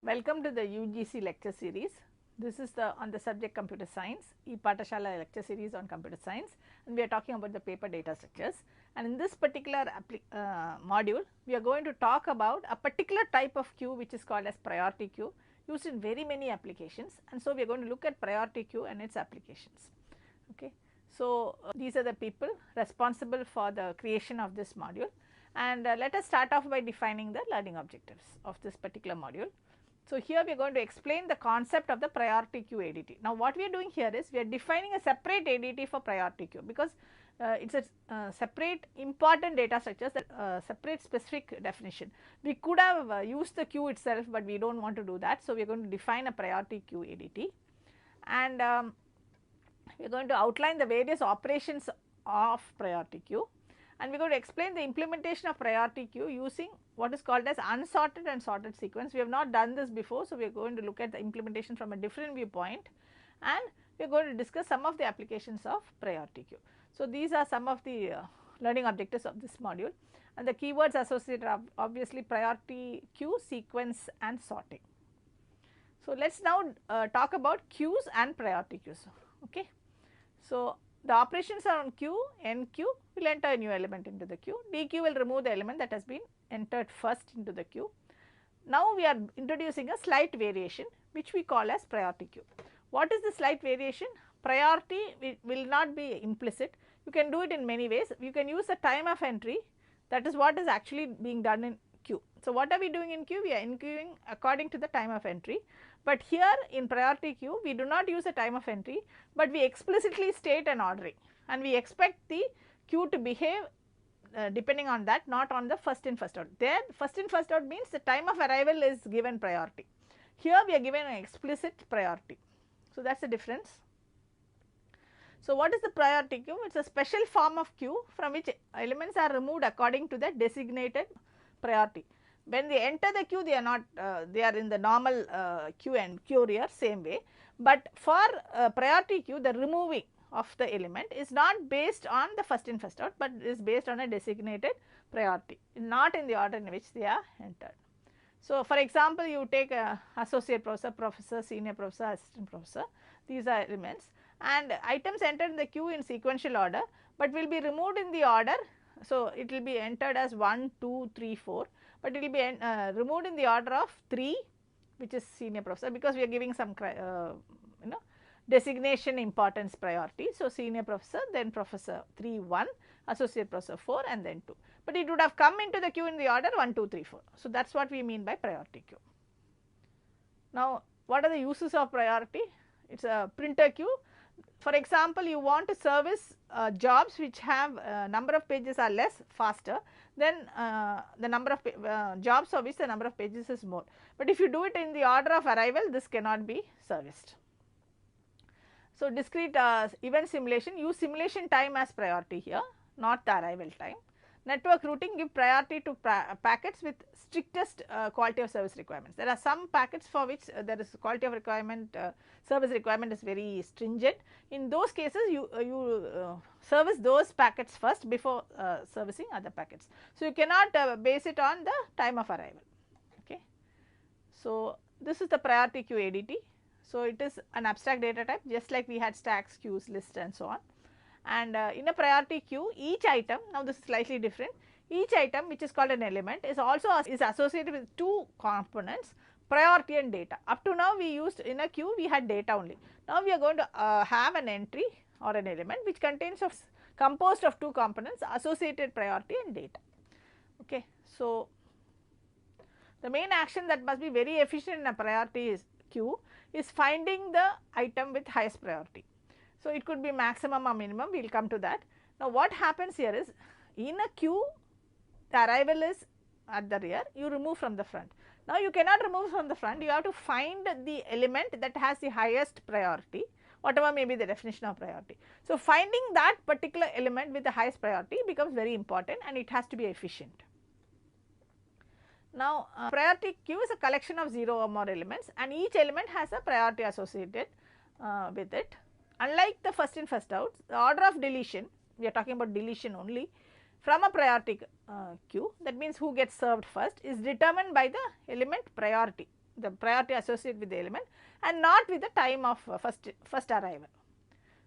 Welcome to the UGC lecture series. This is on the subject computer science, e-Pathashala lecture series on computer science, and we are talking about the paper data structures. And in this particular module, we are going to talk about a particular type of queue which is called as priority queue, used in very many applications. And so, we are going to look at priority queue and its applications. Okay. So, these are the people responsible for the creation of this module, and let us start off by defining the learning objectives of this particular module. So, here we are going to explain the concept of the priority queue ADT. Now, what we are doing here is we are defining a separate ADT for priority queue, because it is a separate important data structures that separate specific definition. We could have used the queue itself, but we do not want to do that. So, we are going to define a priority queue ADT, and we are going to outline the various operations of priority queue, and we are going to explain the implementation of priority queue using what is called as unsorted and sorted sequence. We have not done this before, so we are going to look at the implementation from a different viewpoint, and we are going to discuss some of the applications of priority queue. So, these are some of the learning objectives of this module, and the keywords associated are obviously priority queue, sequence and sorting. So, let us now talk about queues and priority queues. Okay. So, the operations are on queue. NQ will enter a new element into the queue, DQ will remove the element that has been entered first into the queue. Now, we are introducing a slight variation which we call as priority queue. What is the slight variation? Priority will not be implicit. You can do it in many ways. You can use a time of entry, that is what is actually being done in queue. So, what are we doing in queue? We are enqueuing according to the time of entry. But here in priority queue, we do not use a time of entry, but we explicitly state an ordering, and we expect the queue to behave depending on that, not on the first in first out. There first in first out means the time of arrival is given priority. Here we are given an explicit priority. So, that is the difference. So, what is the priority queue? It is a special form of queue from which elements are removed according to the designated priority. When they enter the queue, they are not they are in the normal queue and queue same way, but for priority queue, the removing of the element is not based on the first in first out, but is based on a designated priority, not in the order in which they are entered. So, for example, you take a associate professor, professor, senior professor, assistant professor, these are elements, and items entered in the queue in sequential order, but will be removed in the order. So, it will be entered as 1, 2, 3, 4, but it will be removed in the order of 3, which is senior professor, because we are giving some designation importance priority. So, senior professor, then professor 3, 1, associate professor 4, and then 2, but it would have come into the queue in the order 1, 2, 3, 4. So, that is what we mean by priority queue. Now, what are the uses of priority? It is a printer queue. For example, you want to service jobs which have number of pages are less faster, then the number of jobs for which the number of pages is more. But if you do it in the order of arrival, this cannot be serviced. So, discrete event simulation, use simulation time as priority here, not the arrival time. Network routing, give priority to packets with strictest quality of service requirements. There are some packets for which there is quality of requirement, service requirement is very stringent. In those cases, you service those packets first before servicing other packets. So, you cannot base it on the time of arrival. Okay. So, this is the priority queue ADT. So, it is an abstract data type, just like we had stacks, queues, lists and so on. And in a priority queue, each item, now this is slightly different, each item which is called an element is also associated with two components, priority and data. Up to now we used in a queue we had data only. Now we are going to have an entry or an element which contains of composed of two components, associated priority and data. Okay. So, the main action that must be very efficient in a priority queue is finding the item with highest priority. So, it could be maximum or minimum, we will come to that. Now, what happens here is in a queue, the arrival is at the rear, you remove from the front. Now, you cannot remove from the front, you have to find the element that has the highest priority, whatever may be the definition of priority. So, finding that particular element with the highest priority becomes very important, and it has to be efficient. Now, priority queue is a collection of 0 or more elements, and each element has a priority associated with it. Unlike the first in first out, the order of deletion, we are talking about deletion only, from a priority queue, that means who gets served first, is determined by the element priority. the priority associated with the element and not with the time of first arrival.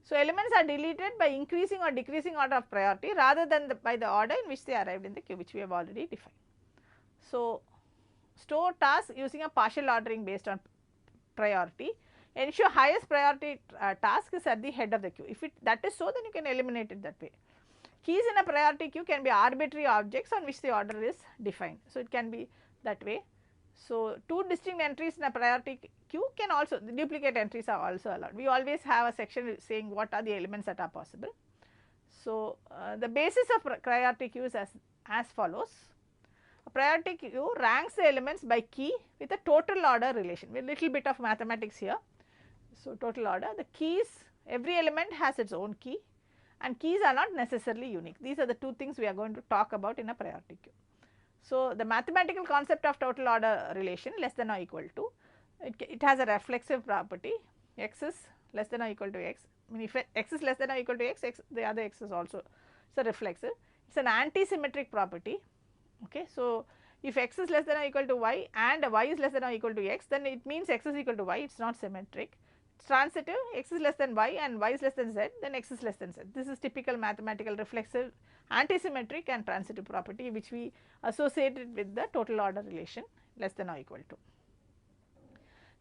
So, elements are deleted by increasing or decreasing order of priority rather than by the order in which they arrived in the queue, which we have already defined. So, store tasks using a partial ordering based on priority, ensure highest priority task is at the head of the queue. If that is so, then you can eliminate it that way. Keys in a priority queue can be arbitrary objects on which the order is defined. So, it can be that way. So, two distinct entries in a priority queue can also, the duplicate entries are also allowed. We always have a section saying what are the elements that are possible. So, the basis of priority queue is as follows. A priority queue ranks the elements by key with a total order relation. We have little bit of mathematics here. So, total order, the keys, every element has its own key and keys are not necessarily unique. These are the two things we are going to talk about in a priority queue. So, the mathematical concept of total order relation less than or equal to, it has a reflexive property, x is less than or equal to x. I mean, if x is less than or equal to x, the other x is also, it's a reflexive. It's an anti-symmetric property. Okay. So, if x is less than or equal to y and y is less than or equal to x, then it means x is equal to y, it is not symmetric. It's transitive, x is less than y and y is less than z, then x is less than z. This is typical mathematical reflexive antisymmetric and transitive property which we associated with the total order relation less than or equal to.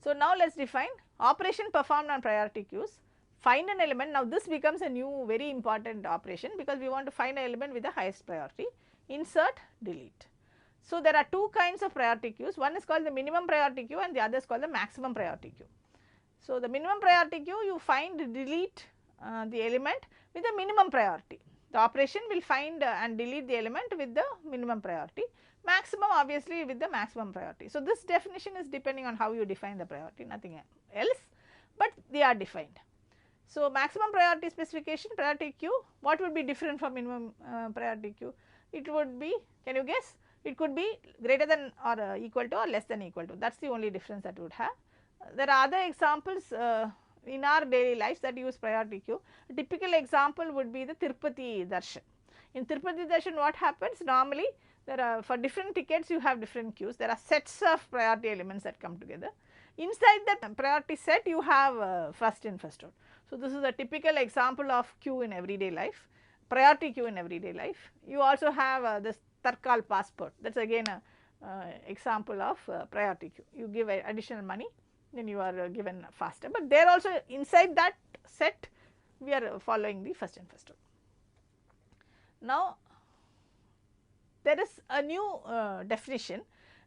So, now let us define operation performed on priority queues. Find an element. Now, this becomes a new very important operation because we want to find an element with the highest priority. Insert, delete. So, there are two kinds of priority queues. One is called the minimum priority queue and the other is called the maximum priority queue. So, the minimum priority queue you find delete the element with the minimum priority. The operation will find and delete the element with the minimum priority, maximum obviously with the maximum priority. So, this definition is depending on how you define the priority, nothing else, but they are defined. So, maximum priority specification priority queue, what would be different from minimum priority queue? It would be, can you guess? It could be greater than or equal to or less than equal to, that is the only difference that would have. There are other examples in our daily lives that use priority queue. A typical example would be the Tirupati Darshan. In Tirupati Darshan, what happens? Normally, there are, for different tickets you have different queues. There are sets of priority elements that come together. Inside that priority set, you have first in, first out. So, this is a typical example of queue in everyday life, priority queue in everyday life. You also have this Tarkal passport, that is again a example of priority queue. You give additional money, then you are given faster, but there also inside that set we are following the first in, first out. Now, there is a new definition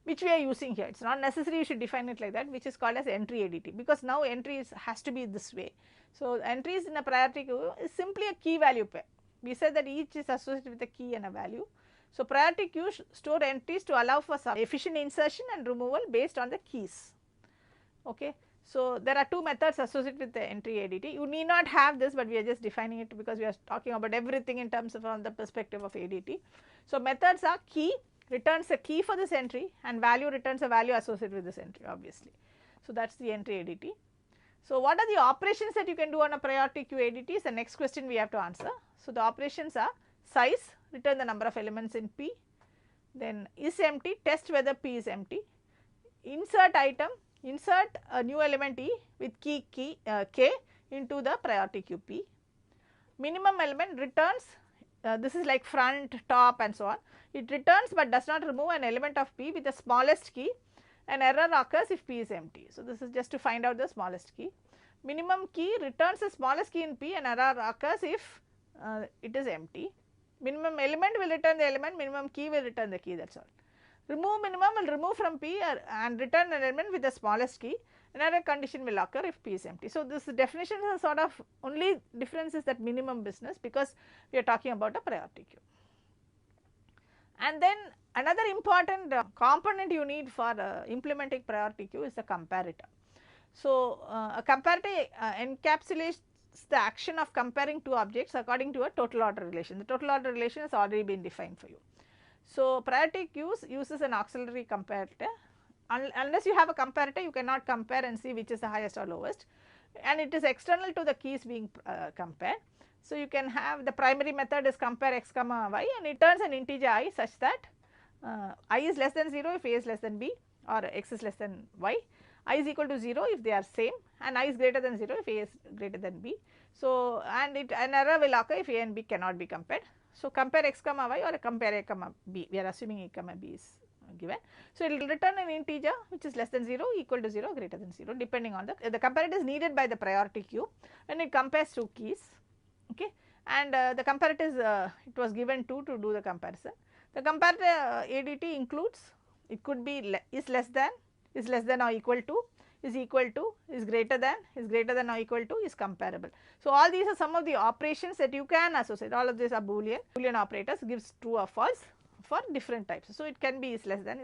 which we are using here. It is not necessary you should define it like that, which is called as entry ADT, because now entry has to be this way. So, entries in a priority queue is simply a key value pair. We said that each is associated with a key and a value. So, priority queues store entries to allow for some efficient insertion and removal based on the keys. Okay. So, there are two methods associated with the entry ADT. You need not have this, but we are just defining it because we are talking about everything in terms of from the perspective of ADT. So, methods are key returns a key for this entry and value returns a value associated with this entry obviously. So, that is the entry ADT. So, what are the operations that you can do on a priority queue ADT is the next question we have to answer. So, the operations are size, return the number of elements in P, then is empty, test whether P is empty, insert item, insert a new element E with key K into the priority queue P, minimum element returns, this is like front, top and so on, it returns but does not remove an element of P with the smallest key. An error occurs if P is empty. So, this is just to find out the smallest key. Minimum key returns the smallest key in P and error occurs if it is empty. Minimum element will return the element, minimum key will return the key, that is all. Remove minimum will remove from P and return an element with the smallest key. Another condition will occur if P is empty. So, this definition is a sort of only difference is that minimum business because we are talking about a priority queue. And then another important component you need for implementing priority queue is the comparator. So, a comparator encapsulates the action of comparing two objects according to a total order relation. The total order relation has already been defined for you. So, priority queues uses an auxiliary comparator. Unless you have a comparator, you cannot compare and see which is the highest or lowest, and it is external to the keys being compared. So, you can have the primary method is compare x comma y and it returns an integer I such that I is less than 0 if A is less than B or x is less than y, I is equal to 0 if they are same, and I is greater than 0 if A is greater than B. So, and an error will occur if A and B cannot be compared. So, compare x comma y or compare A comma B, we are assuming A comma B is given. So, it will return an integer which is less than 0, equal to 0, greater than 0, depending on the comparator is needed by the priority queue when it compares two keys, okay. And the comparator is it was given to do the comparison. The comparator ADT includes, it could be is less than or equal to, is equal to, is greater than or equal to, is comparable. So, all these are some of the operations that you can associate. All of these are Boolean operators, gives true or false for different types. So, it can be is less than,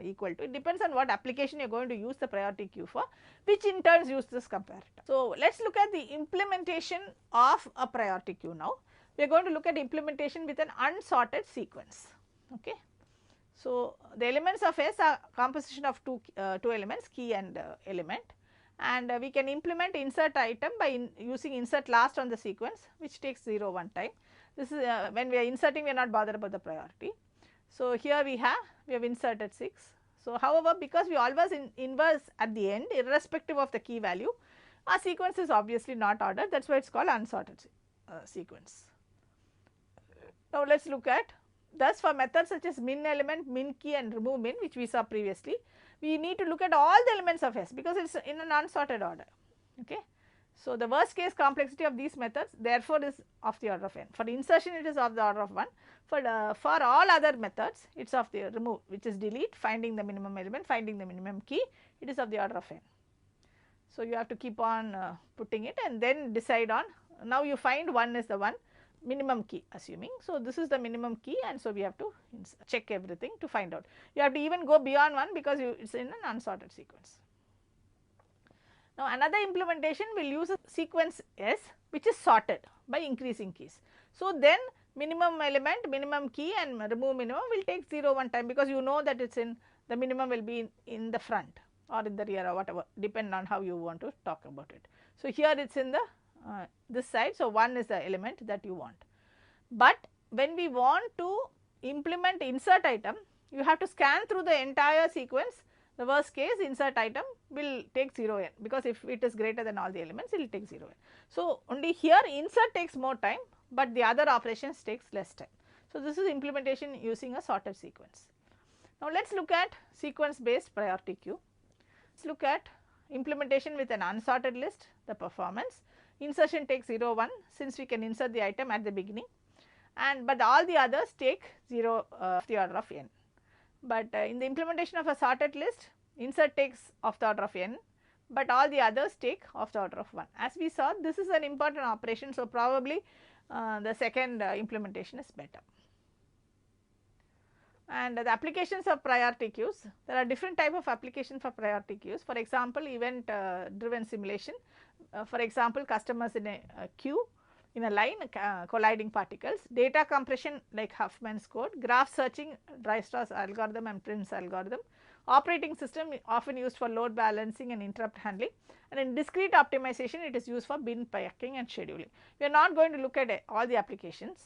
equal to, it depends on what application you are going to use the priority queue for, which in turn use this comparator. So, let us look at the implementation of a priority queue now. We are going to look at implementation with an unsorted sequence, okay. So, the elements of S are composition of two elements, key and element, and we can implement insert item by using insert last on the sequence, which takes 0 one time. This is when we are inserting, we are not bothered about the priority. So, here we have inserted 6. So, however, because we always inverse at the end irrespective of the key value, our sequence is obviously not ordered, that is why it is called unsorted sequence. Now, let us look at, thus for methods such as min element, min key and remove min, which we saw previously, we need to look at all the elements of S because it is in an unsorted order, okay. So, the worst case complexity of these methods therefore is of the order of n. For insertion it is of the order of 1, for all other methods it is of the remove, which is delete, finding the minimum element, finding the minimum key, it is of the order of n. So, you have to keep on putting it and then decide on, now you find 1 is the one minimum key assuming. So, this is the minimum key, and so we have to check everything to find out. You have to even go beyond 1 because it is in an unsorted sequence. Now, another implementation will use a sequence S which is sorted by increasing keys. So, then minimum element, minimum key and remove minimum will take 0 one time because you know that it is in the minimum will be in the front or in the rear or whatever, depend on how you want to talk about it. So, here it is in the this side. So, 1 is the element that you want. But when we want to implement insert item, you have to scan through the entire sequence. The worst case insert item will take 0 n because if it is greater than all the elements it will take 0 n. So, only here insert takes more time, but the other operations takes less time. So, this is implementation using a sorted sequence. Now, let us look at sequence based priority queue. Let us look at implementation with an unsorted list, the performance. Insertion takes 0 1 since we can insert the item at the beginning, and but all the others take 0 of the order of n. But in the implementation of a sorted list, insert takes of the order of n, but all the others take of the order of 1. As we saw, this is an important operation. So, probably the second implementation is better. And the applications of priority queues, there are different type of applications for priority queues. For example, event driven simulation, for example, customers in a queue in a line colliding particles, data compression like Huffman's code, graph searching, Dijkstra's algorithm and Prince algorithm, operating system often used for load balancing and interrupt handling, and in discrete optimization it is used for bin packing and scheduling. We are not going to look at all the applications.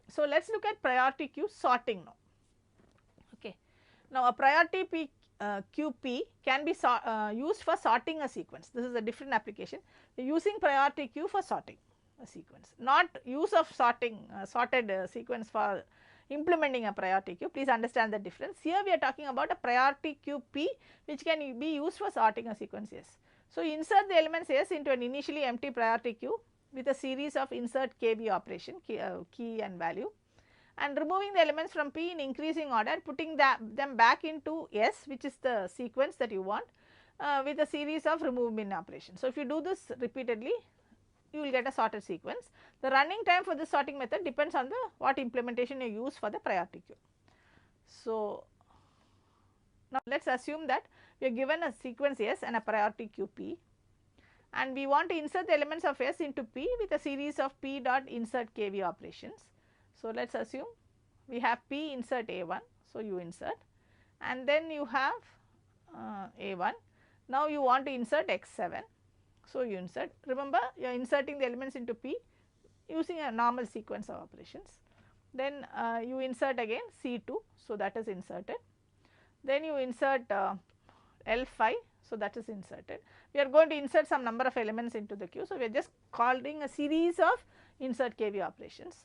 So, let us look at priority queue sorting now. Okay. Now, a priority QP can be used for sorting a sequence. This is a different application. We are using priority queue for sorting a sequence, not use of sorting sorted sequence for implementing a priority queue. Please understand the difference. Here we are talking about a priority queue P which can be used for sorting a sequence S. So, insert the elements S into an initially empty priority queue with a series of insert KB operation, key and value, and removing the elements from P in increasing order, putting them back into S, which is the sequence that you want, with a series of remove min operations. So, if you do this repeatedly, you will get a sorted sequence. The running time for this sorting method depends on what implementation you use for the priority queue. So, now let us assume that we are given a sequence S and a priority queue P, and we want to insert the elements of S into P with a series of P dot insert KV operations. So, let us assume we have P insert A1. So, you insert, and then you have A1. Now, you want to insert X7. So, you insert, remember you are inserting the elements into P using a normal sequence of operations. Then you insert again C2, so that is inserted. then you insert L5, so that is inserted. We are going to insert some number of elements into the queue. So, we are just calling a series of insert KV operations.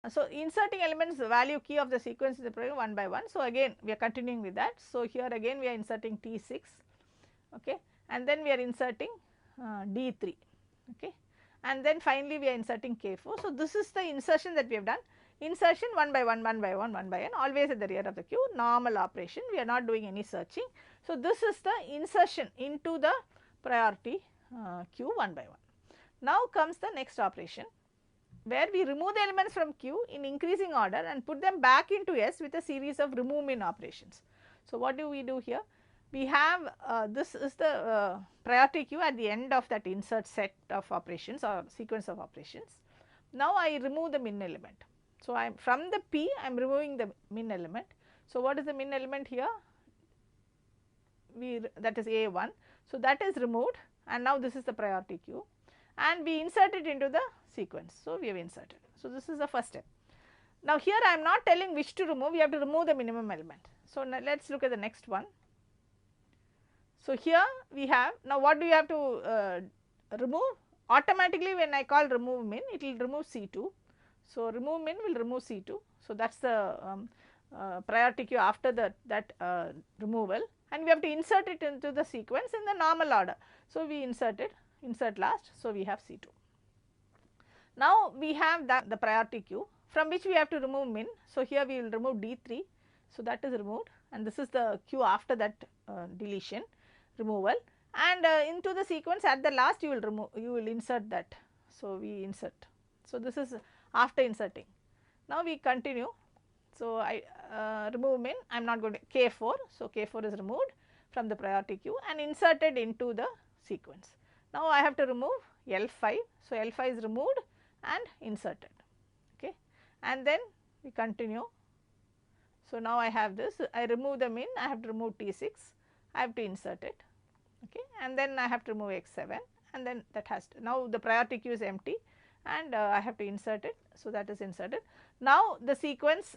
So, inserting elements, the value key of the sequence is the one by one. So, again we are continuing with that. So, here again we are inserting T6, okay, and then we are inserting D3, okay, and then finally we are inserting K4. So, this is the insertion that we have done. Insertion one by one, one by one, one by n, always at the rear of the queue, normal operation, we are not doing any searching. So, this is the insertion into the priority queue one by one. Now comes the next operation, where we remove the elements from queue in increasing order and put them back into S with a series of remove min operations. So, what do we do here? We have this is the priority queue at the end of that insert set of operations or sequence of operations. Now, I remove the min element. So, I am from the P, I am removing the min element. So, what is the min element here? That is A1. So, that is removed, and now this is the priority queue, and we insert it into the sequence. So, we have inserted. So, this is the first step. Now, here I am not telling which to remove, we have to remove the minimum element. So, now let us look at the next one. So, here we have, now what do you have to remove? Automatically when I call remove min, it will remove C2. So, remove min will remove C2. So, that is the priority queue after that removal, and we have to insert it into the sequence in the normal order. So, we insert last. So, we have C2. Now, we have the priority queue from which we have to remove min. So, here we will remove D3. So, that is removed, and this is the queue after that deletion removal, and into the sequence at the last you will insert that. So, we insert. So, this is after inserting. Now, we continue. So, I remove min, I am not going to K4. So, K4 is removed from the priority queue and inserted into the sequence. Now, I have to remove L5. So, L5 is removed and inserted, okay, and then we continue. So, now I have this, I remove the min, I have to remove T6, I have to insert it, okay, and then I have to remove X7, and then that has to, now the priority queue is empty, and I have to insert it. So, that is inserted. Now, the sequence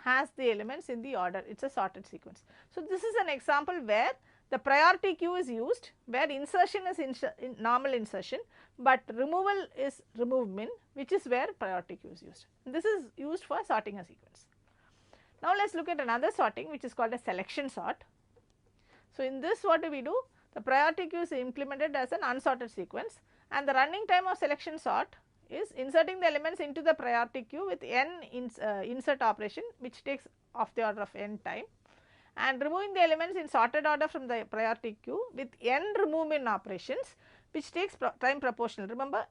has the elements in the order, it is a sorted sequence. So, this is an example where the priority queue is used, where insertion is normal insertion, but removal is remove min, which is where priority queue is used. This is used for sorting a sequence. Now, let us look at another sorting, which is called a selection sort. So, in this what do we do? The priority queue is implemented as an unsorted sequence, and the running time of selection sort is inserting the elements into the priority queue with n insert operation, which takes of the order of n time, and removing the elements in sorted order from the priority queue with n remove min operations, which takes time proportional. Remember,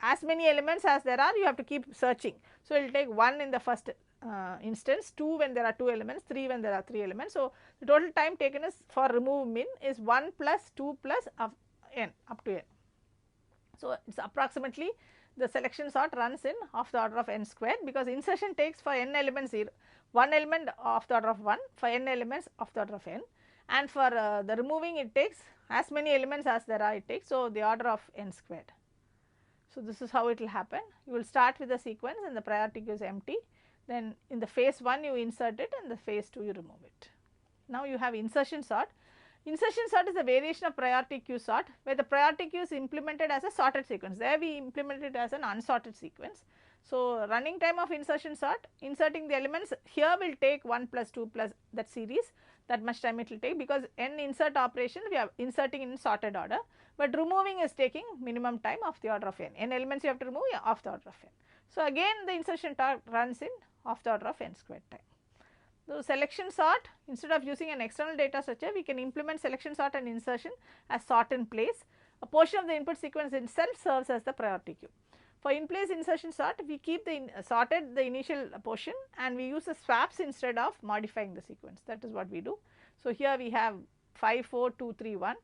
as many elements as there are, you have to keep searching. So, it will take 1 in the first instance, 2 when there are 2 elements, 3 when there are 3 elements. So, the total time taken is for remove min is 1 plus 2 plus of n up to n. So, it is approximately the selection sort runs in of the order of n squared, because insertion takes for n elements 1 element of the order of 1, for n elements of the order of n, and for the removing it takes as many elements as there are it takes. So, the order of n squared. So, this is how it will happen. You will start with the sequence and the priority queue is empty, then in the phase 1 you insert it, and the phase 2 you remove it. Now, you have insertion sort. Insertion sort is a variation of priority queue sort, where the priority queue is implemented as a sorted sequence. There we implement it as an unsorted sequence. So, running time of insertion sort, inserting the elements here will take 1 plus 2 plus that series, that much time it will take, because n insert operation we are inserting in sorted order, but removing is taking minimum time of the order of n. N elements you have to remove of the order of n. So, again the insertion runs in of the order of n squared time. So, selection sort, instead of using an external data structure, we can implement selection sort and insertion as sort in place. A portion of the input sequence itself serves as the priority queue. For in place insertion sort, we keep the sorted the initial portion, and we use the swaps instead of modifying the sequence. That is what we do. So, here we have 5, 4, 2, 3, 1.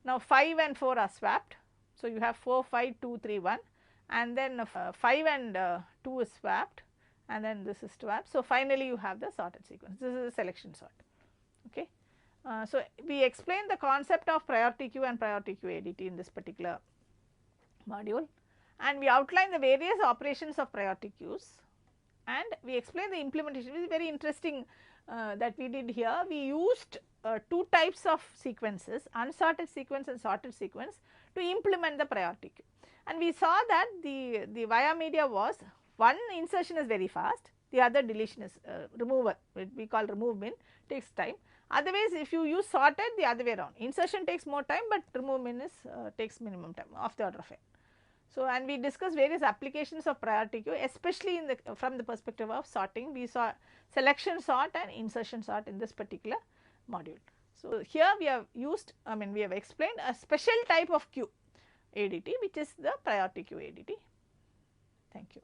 Now, 5 and 4 are swapped. So, you have 4, 5, 2, 3, 1, and then 5 and 2 is swapped, and then this is swapped. So, finally, you have the sorted sequence. This is a selection sort. Okay. So, we explained the concept of priority queue and priority queue ADT in this particular module, and we outline the various operations of priority queues. and we explained the implementation. It is very interesting that we did here. We used two types of sequences, unsorted sequence and sorted sequence, to implement the priority queue. And we saw that the via media was, one insertion is very fast, the other deletion is removal, we call remove min, takes time. Otherwise, if you use sorted, the other way around, insertion takes more time, but remove min is takes minimum time, of the order of n. So, and we discussed various applications of priority queue, especially in the from the perspective of sorting. We saw selection sort and insertion sort in this particular module. So, here we have used, we have explained a special type of queue ADT, which is the priority queue ADT. Thank you.